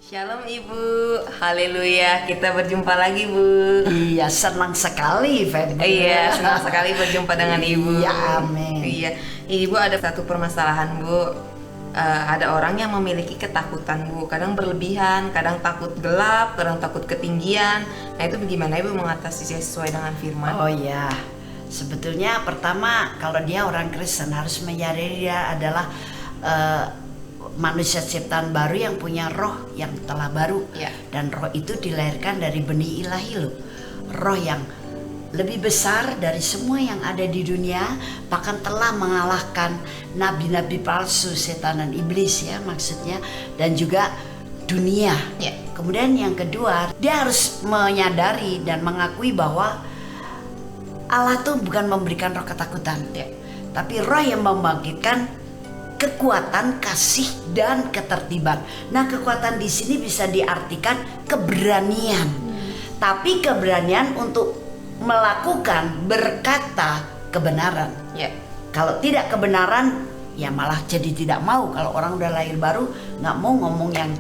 Shalom Ibu, haleluya, kita berjumpa lagi Bu. Iya, senang sekali Febri. Iya, senang sekali berjumpa dengan Ibu. Iya, amin. Iya, Ibu ada satu permasalahan Bu. Ada orang yang memiliki ketakutan Bu, kadang berlebihan, kadang takut gelap, kadang takut ketinggian. Nah itu bagaimana Ibu mengatasi sesuai dengan firman? Oh iya, sebetulnya pertama kalau dia orang Kristen harus menyadari dia adalah manusia ciptaan baru yang punya roh yang telah baru. Ya. Dan roh itu dilahirkan dari benih ilahi loh. Roh yang lebih besar dari semua yang ada di dunia, bahkan telah mengalahkan nabi-nabi palsu, setan dan iblis ya maksudnya, dan juga dunia. Ya. Kemudian yang kedua, dia harus menyadari dan mengakui bahwa Allah tuh bukan memberikan roh ketakutan, Ya. tapi roh yang membangkitkan kekuatan, kasih dan ketertiban. Nah, kekuatan di sini bisa diartikan keberanian. Tapi keberanian untuk melakukan, berkata kebenaran. Ya. Kalau tidak kebenaran, ya malah jadi tidak mau. Kalau orang udah lahir baru, nggak mau ngomong yang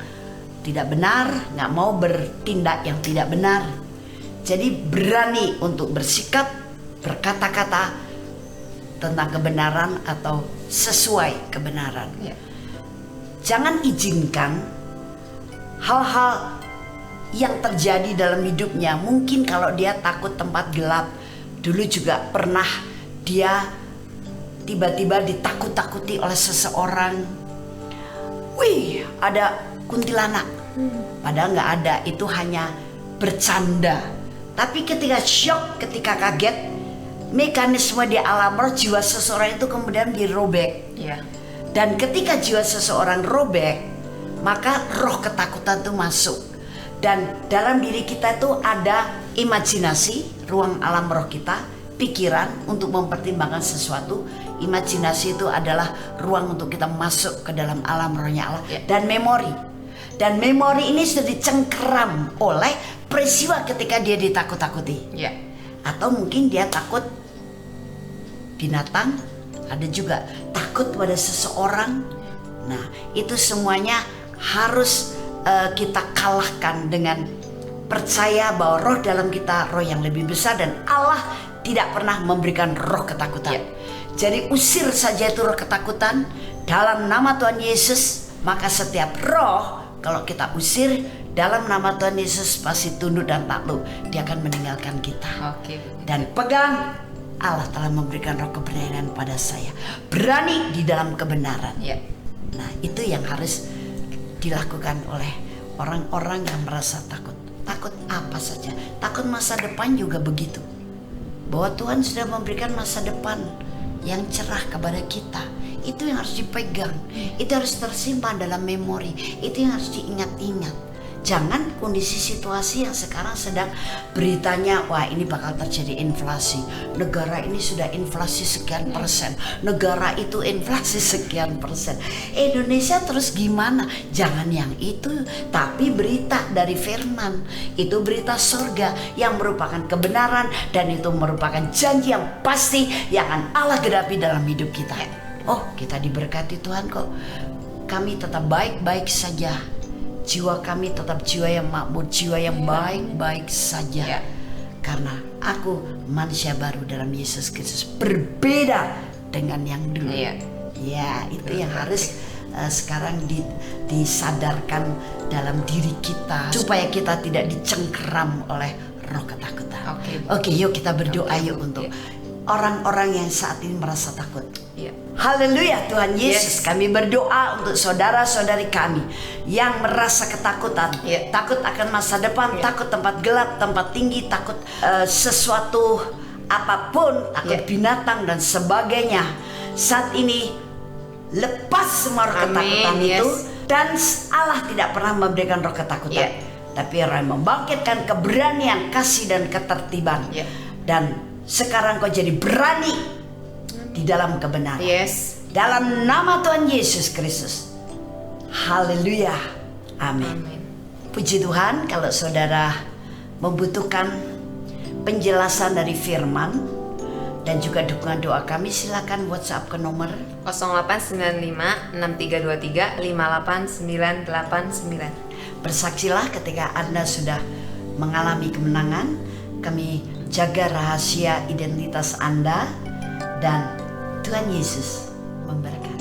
tidak benar, nggak mau bertindak yang tidak benar. Jadi berani untuk bersikap, berkata-kata tentang kebenaran atau sesuai kebenaran. Ya. Jangan izinkan hal-hal yang terjadi dalam hidupnya. Mungkin kalau dia takut tempat gelap, dulu juga pernah dia tiba-tiba ditakut-takuti oleh seseorang. Wih, ada kuntilanak. Padahal nggak ada, itu hanya bercanda. Tapi ketika shock, ketika kaget, mekanisme di alam roh jiwa seseorang itu kemudian dirobek. Ya. Dan ketika jiwa seseorang robek, maka roh ketakutan itu masuk. Dan dalam diri kita itu ada imajinasi, ruang alam roh kita, pikiran untuk mempertimbangkan sesuatu. Imajinasi itu adalah ruang untuk kita masuk ke dalam alam rohnya Allah. Ya. Dan memori. Dan memori ini sudah dicengkeram oleh peristiwa ketika dia ditakut-takuti. Ya. Atau mungkin dia takut binatang, ada juga takut pada seseorang. Nah, itu semuanya harus kita kalahkan dengan percaya bahwa roh dalam kita roh yang lebih besar, dan Allah tidak pernah memberikan roh ketakutan. Ya. Jadi usir saja itu roh ketakutan dalam nama Tuhan Yesus. Maka setiap roh kalau kita usir dalam nama Tuhan Yesus pasti tunduk dan takluk. Dia akan meninggalkan kita. Oke. Dan pegang, Allah telah memberikan roh keberanian pada saya. Berani di dalam kebenaran. Ya. Nah, itu yang harus dilakukan oleh orang-orang yang merasa takut. Takut apa saja. Takut masa depan juga begitu. Bahwa Tuhan sudah memberikan masa depan yang cerah kepada kita. Itu yang harus dipegang. Itu harus tersimpan dalam memori. Itu yang harus diingat-ingat. Jangan kondisi situasi yang sekarang sedang beritanya, wah ini bakal terjadi inflasi, negara ini sudah inflasi sekian persen, negara itu inflasi sekian persen, Indonesia terus gimana? Jangan yang itu, tapi berita dari firman. Itu berita surga yang merupakan kebenaran, dan itu merupakan janji yang pasti yang akan Allah genapi dalam hidup kita. Oh, kita diberkati Tuhan kok. Kami tetap baik-baik saja. Jiwa kami tetap jiwa yang makmur, jiwa yang baik-baik saja. Ya. Karena aku manusia baru dalam Yesus Kristus, berbeda dengan yang dulu. Ya. Ya, itu yang harus sekarang disadarkan dalam diri kita, supaya kita tidak dicengkeram oleh roh ketakutan. Oke, yuk kita berdoa yuk untuk orang-orang yang saat ini merasa takut. Ya. Haleluya Tuhan Yesus. Yes. Kami berdoa untuk saudara-saudari kami yang merasa ketakutan, Yeah. takut akan masa depan, Yeah. takut tempat gelap, tempat tinggi, takut sesuatu apapun, takut Yeah. binatang dan sebagainya. Saat ini lepas semua roh Amin, ketakutan itu, yes. dan Allah tidak pernah memberikan roh ketakutan, Yeah. tapi roh yang membangkitkan keberanian, kasih dan ketertiban. Yeah. Dan sekarang kau jadi berani di dalam kebenaran. Yes. Dalam nama Tuhan Yesus Kristus. Haleluya. Amin. Amin. Puji Tuhan, kalau saudara membutuhkan penjelasan dari firman dan juga dukungan doa kami, silakan WhatsApp ke nomor 0895 6323 58989. Bersaksilah ketika Anda sudah mengalami kemenangan. Kami jaga rahasia identitas Anda, dan Tuhan Yesus memberkati.